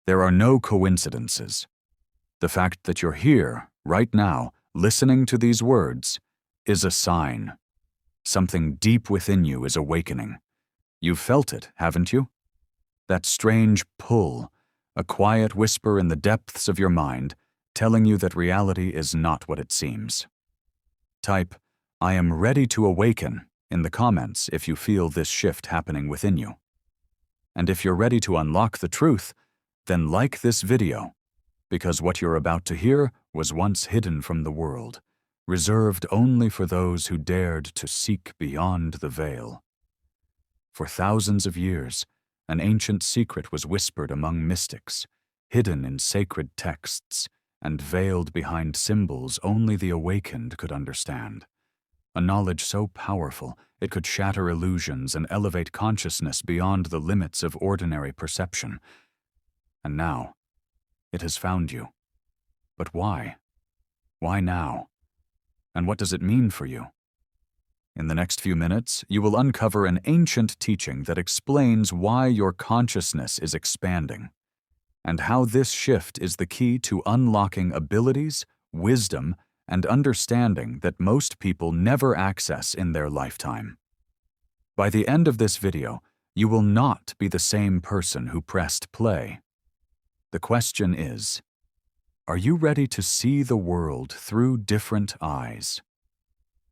There are no coincidences. The fact that you're here, right now, listening to these words, is a sign. Something deep within you is awakening. You've felt it, haven't you? That strange pull, a quiet whisper in the depths of your mind, telling you that reality is not what it seems. Type, "I am ready to awaken," in the comments if you feel this shift happening within you. And if you're ready to unlock the truth, then like this video, because what you're about to hear was once hidden from the world, reserved only for those who dared to seek beyond the veil. For thousands of years, an ancient secret was whispered among mystics, hidden in sacred texts, and veiled behind symbols only the awakened could understand. A knowledge so powerful it could shatter illusions and elevate consciousness beyond the limits of ordinary perception. And now, it has found you. But why? Why now? And what does it mean for you? In the next few minutes, you will uncover an ancient teaching that explains why your consciousness is expanding, and how this shift is the key to unlocking abilities, wisdom, and understanding that most people never access in their lifetime. By the end of this video, you will not be the same person who pressed play. The question is, are you ready to see the world through different eyes?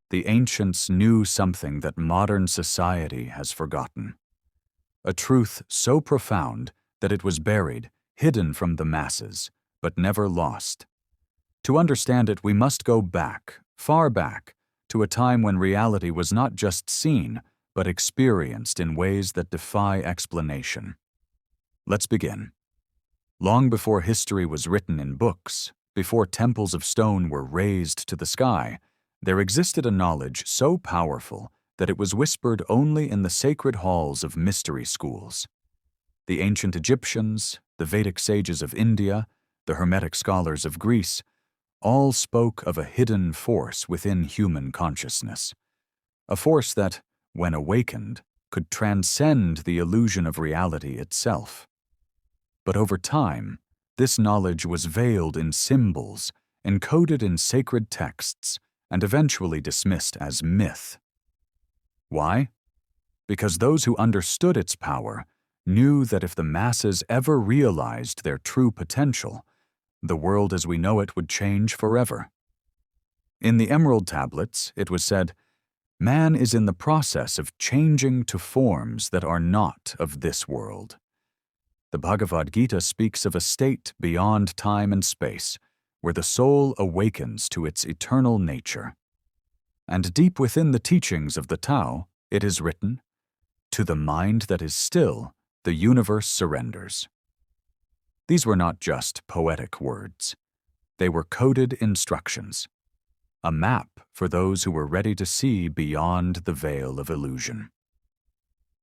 The ancients knew something that modern society has forgotten. A truth so profound that it was buried, hidden from the masses, but never lost. To understand it, we must go back, far back, to a time when reality was not just seen, but experienced in ways that defy explanation. Let's begin. Long before history was written in books, before temples of stone were raised to the sky, there existed a knowledge so powerful that it was whispered only in the sacred halls of mystery schools. The ancient Egyptians, the Vedic sages of India, the Hermetic scholars of Greece, all spoke of a hidden force within human consciousness. A force that, when awakened, could transcend the illusion of reality itself. But over time, this knowledge was veiled in symbols, encoded in sacred texts, and eventually dismissed as myth. Why? Because those who understood its power knew that if the masses ever realized their true potential, the world as we know it would change forever. In the Emerald Tablets, it was said, "Man is in the process of changing to forms that are not of this world." The Bhagavad Gita speaks of a state beyond time and space, where the soul awakens to its eternal nature. And deep within the teachings of the Tao, it is written, "To the mind that is still, the universe surrenders." These were not just poetic words. They were coded instructions, a map for those who were ready to see beyond the veil of illusion.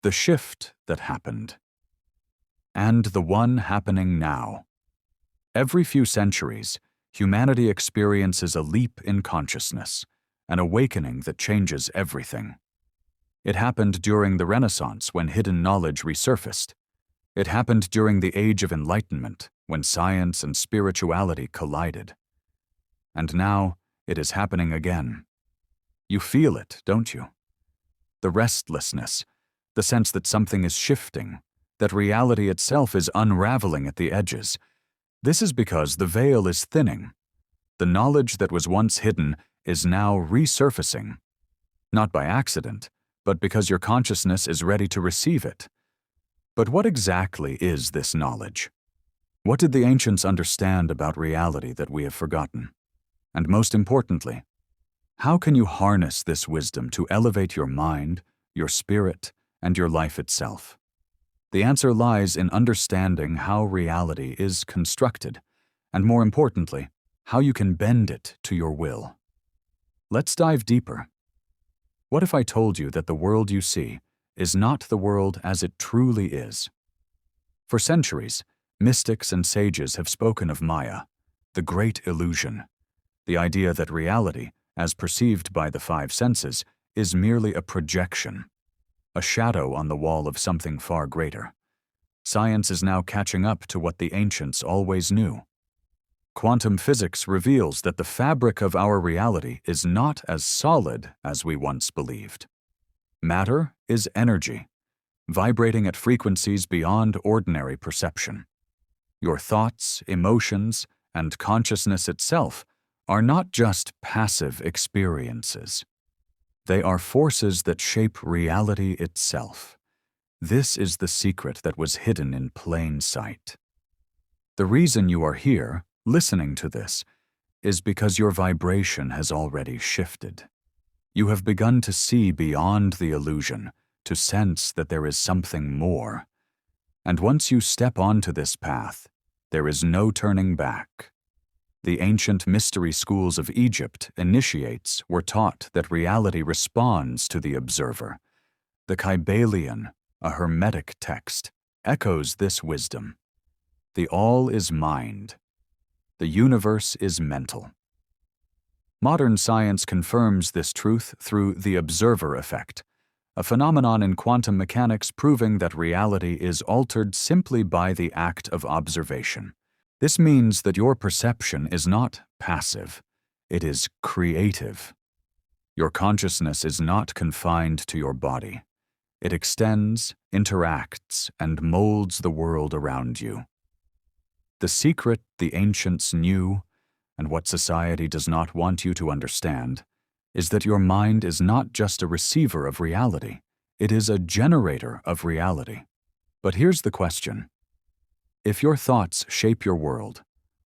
The shift that happened, and the one happening now. Every few centuries, humanity experiences a leap in consciousness, an awakening that changes everything. It happened during the Renaissance when hidden knowledge resurfaced. It happened during the Age of Enlightenment when science and spirituality collided. And now it is happening again. You feel it, don't you? The restlessness, the sense that something is shifting, that reality itself is unraveling at the edges. This is because the veil is thinning. The knowledge that was once hidden is now resurfacing, not by accident, but because your consciousness is ready to receive it. But what exactly is this knowledge? What did the ancients understand about reality that we have forgotten? And most importantly, how can you harness this wisdom to elevate your mind, your spirit, and your life itself? The answer lies in understanding how reality is constructed, and more importantly, how you can bend it to your will. Let's dive deeper. What if I told you that the world you see is not the world as it truly is? For centuries, mystics and sages have spoken of Maya, the great illusion, the idea that reality, as perceived by the five senses, is merely a projection, a shadow on the wall of something far greater. science is now catching up to what the ancients always knew. Quantum physics reveals that the fabric of our reality is not as solid as we once believed. Matter is energy, vibrating at frequencies beyond ordinary perception. Your thoughts, emotions, and consciousness itself are not just passive experiences. They are forces that shape reality itself. This is the secret that was hidden in plain sight. The reason you are here, listening to this, is because your vibration has already shifted. You have begun to see beyond the illusion, to sense that there is something more. And once you step onto this path, there is no turning back. The ancient mystery schools of Egypt, initiates, were taught that reality responds to the observer. The Kybalion, a Hermetic text, echoes this wisdom. The all is mind. The universe is mental. Modern science confirms this truth through the observer effect, a phenomenon in quantum mechanics proving that reality is altered simply by the act of observation. This means that your perception is not passive, it is creative. Your consciousness is not confined to your body. It extends, interacts, and molds the world around you. The secret the ancients knew, and what society does not want you to understand, is that your mind is not just a receiver of reality, it is a generator of reality. But here's the question. If your thoughts shape your world,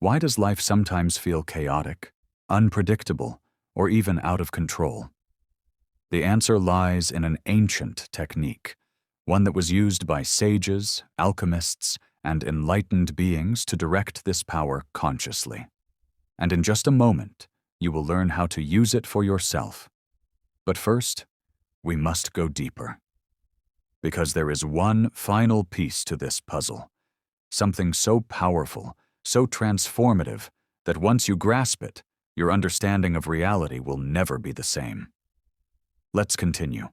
why does life sometimes feel chaotic, unpredictable, or even out of control? The answer lies in an ancient technique, one that was used by sages, alchemists, and enlightened beings to direct this power consciously. And in just a moment, you will learn how to use it for yourself. But first, we must go deeper. Because there is one final piece to this puzzle, something so powerful, so transformative, that once you grasp it, your understanding of reality will never be the same. Let's continue.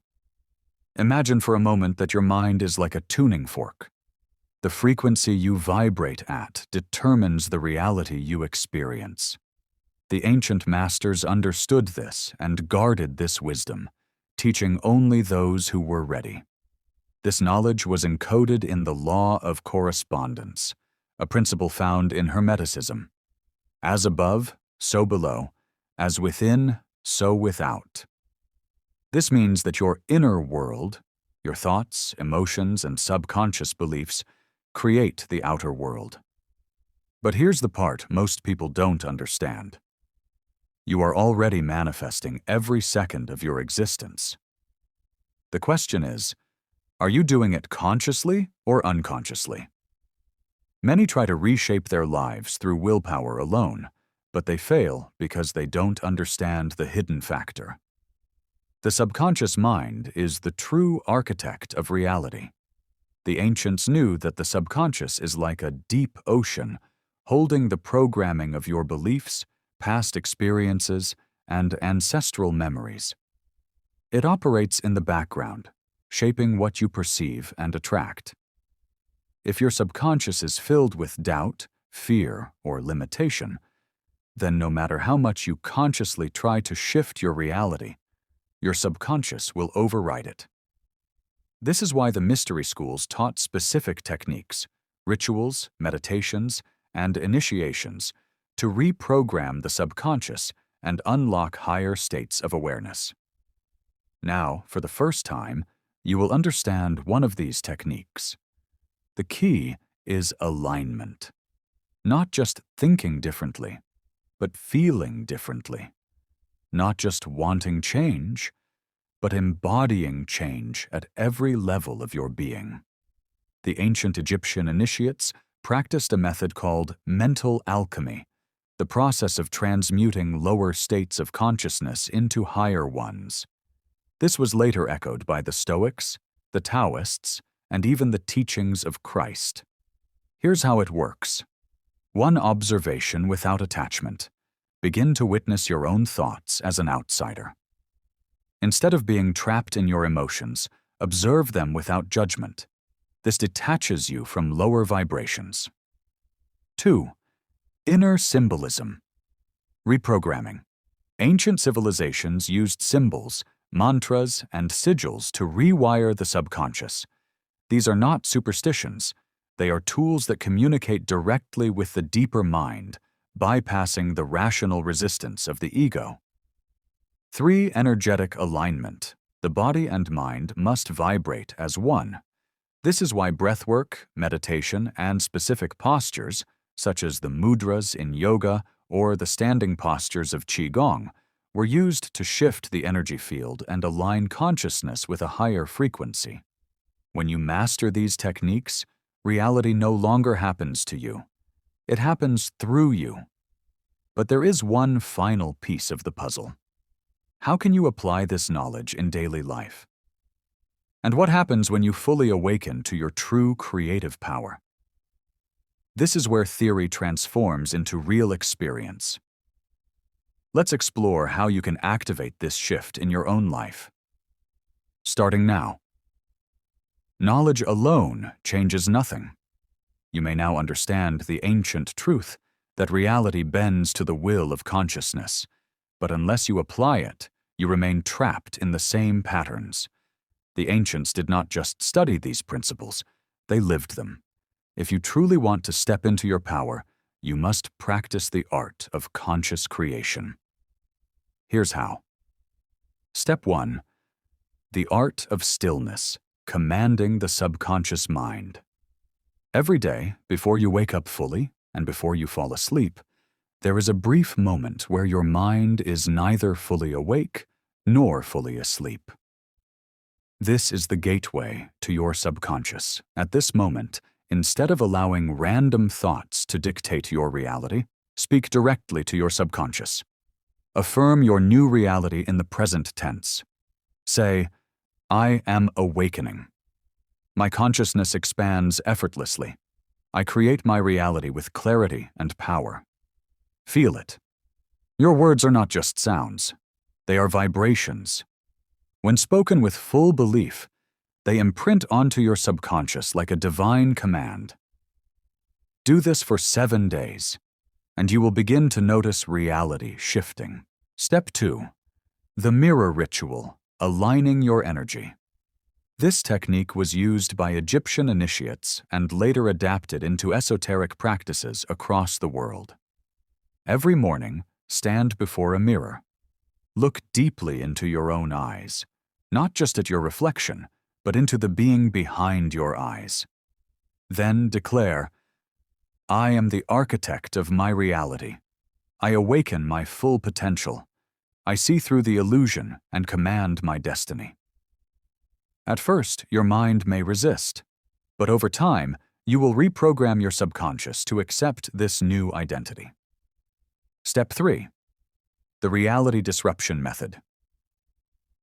Imagine for a moment that your mind is like a tuning fork. The frequency you vibrate at determines the reality you experience. The ancient masters understood this and guarded this wisdom, teaching only those who were ready. This knowledge was encoded in the law of correspondence, a principle found in Hermeticism. As above, so below, as within, so without. This means that your inner world, your thoughts, emotions, and subconscious beliefs, create the outer world. But here's the part most people don't understand. You are already manifesting every second of your existence. The question is, are you doing it consciously or unconsciously? Many try to reshape their lives through willpower alone, but they fail because they don't understand the hidden factor. The subconscious mind is the true architect of reality. The ancients knew that the subconscious is like a deep ocean, holding the programming of your beliefs, past experiences, and ancestral memories. It operates in the background, shaping what you perceive and attract. If your subconscious is filled with doubt, fear, or limitation, then no matter how much you consciously try to shift your reality, your subconscious will override it. This is why the mystery schools taught specific techniques, rituals, meditations, and initiations to reprogram the subconscious and unlock higher states of awareness. Now, for the first time, you will understand one of these techniques. The key is alignment. Not just thinking differently, but feeling differently. Not just wanting change, but embodying change at every level of your being. The ancient Egyptian initiates practiced a method called mental alchemy, the process of transmuting lower states of consciousness into higher ones. This was later echoed by the Stoics, the Taoists, and even the teachings of Christ. Here's how it works. One observation without attachment. Begin to witness your own thoughts as an outsider. Instead of being trapped in your emotions, observe them without judgment. This detaches you from lower vibrations. 2. Inner symbolism. Reprogramming. Ancient civilizations used symbols, mantras, and sigils to rewire the subconscious. These are not superstitions. They are tools that communicate directly with the deeper mind, bypassing the rational resistance of the ego. 3. Energetic alignment. The body and mind must vibrate as one. This is why breathwork, meditation, and specific postures, such as the mudras in yoga or the standing postures of Qigong, were used to shift the energy field and align consciousness with a higher frequency. When you master these techniques, reality no longer happens to you. It happens through you. But there is one final piece of the puzzle. How can you apply this knowledge in daily life? And what happens when you fully awaken to your true creative power? This is where theory transforms into real experience. Let's explore how you can activate this shift in your own life. Starting now. Knowledge alone changes nothing. You may now understand the ancient truth that reality bends to the will of consciousness, but unless you apply it, you remain trapped in the same patterns. The ancients did not just study these principles, they lived them. If you truly want to step into your power, you must practice the art of conscious creation. Here's how. Step 1. The art of stillness, commanding the subconscious mind. Every day, before you wake up fully and before you fall asleep, there is a brief moment where your mind is neither fully awake nor fully asleep. This is the gateway to your subconscious. At this moment, instead of allowing random thoughts to dictate your reality, speak directly to your subconscious. Affirm your new reality in the present tense. Say, I am awakening. My consciousness expands effortlessly. I create my reality with clarity and power. Feel it. Your words are not just sounds. They are vibrations. When spoken with full belief, they imprint onto your subconscious like a divine command. Do this for 7 days, and you will begin to notice reality shifting. Step 2. The mirror ritual, aligning your energy. This technique was used by Egyptian initiates and later adapted into esoteric practices across the world. Every morning, stand before a mirror. Look deeply into your own eyes, not just at your reflection, but into the being behind your eyes. Then declare, I am the architect of my reality. I awaken my full potential. I see through the illusion and command my destiny. At first, your mind may resist, but over time, you will reprogram your subconscious to accept this new identity. Step 3. The reality disruption method.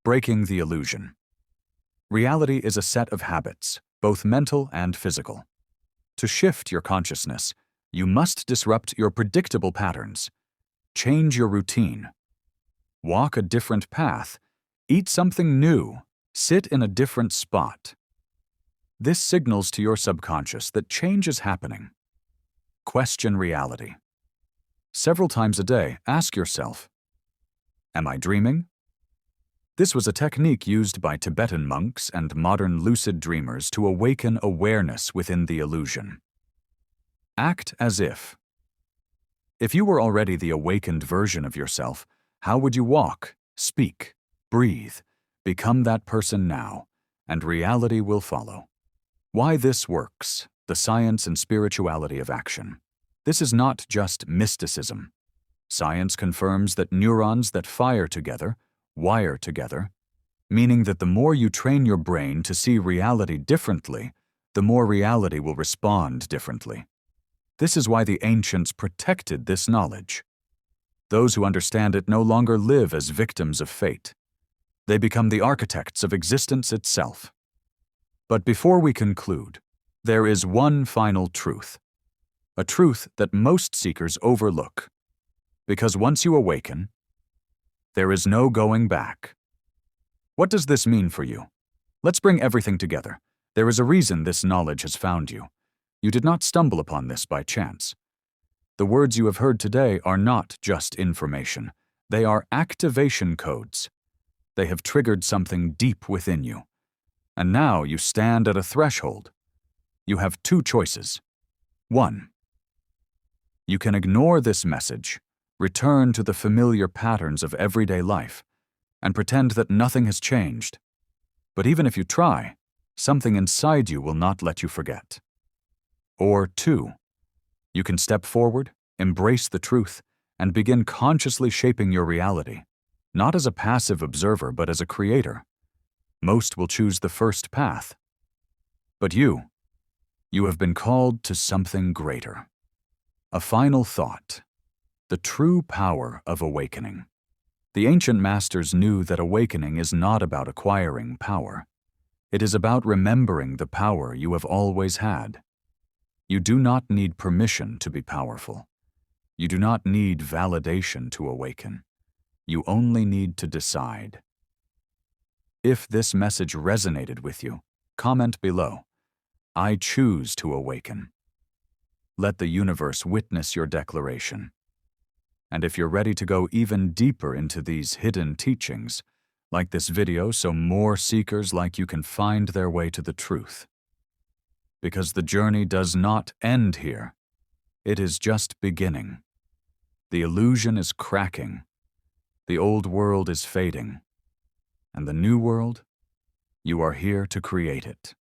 Breaking the illusion. Reality is a set of habits, both mental and physical. To shift your consciousness, you must disrupt your predictable patterns. Change your routine. Walk a different path. Eat something new. Sit in a different spot. This signals to your subconscious that change is happening. Question reality. Several times a day, ask yourself, am I dreaming? This was a technique used by Tibetan monks and modern lucid dreamers to awaken awareness within the illusion. Act as if. If you were already the awakened version of yourself, how would you walk, speak, breathe? Become that person now, and reality will follow. Why this works, the science and spirituality of action. This is not just mysticism. Science confirms that neurons that fire together wire together, meaning that the more you train your brain to see reality differently, the more reality will respond differently. This is why the ancients protected this knowledge. Those who understand it no longer live as victims of fate. They become the architects of existence itself. But before we conclude, there is one final truth, a truth that most seekers overlook. Because once you awaken, there is no going back. What does this mean for you? Let's bring everything together. There is a reason this knowledge has found you. You did not stumble upon this by chance. The words you have heard today are not just information. They are activation codes. They have triggered something deep within you. And now you stand at a threshold. You have two choices. 1. You can ignore this message, return to the familiar patterns of everyday life, and pretend that nothing has changed. But even if you try, something inside you will not let you forget. Or 2. You can step forward, embrace the truth, and begin consciously shaping your reality, not as a passive observer but as a creator. Most will choose the first path. But you have been called to something greater. A final thought: the true power of awakening. The ancient masters knew that awakening is not about acquiring power. It is about remembering the power you have always had. You do not need permission to be powerful. You do not need validation to awaken. You only need to decide. If this message resonated with you, comment below. I choose to awaken. Let the universe witness your declaration. And if you're ready to go even deeper into these hidden teachings, like this video so more seekers like you can find their way to the truth. Because the journey does not end here. It is just beginning. The illusion is cracking. The old world is fading. And the new world, you are here to create it.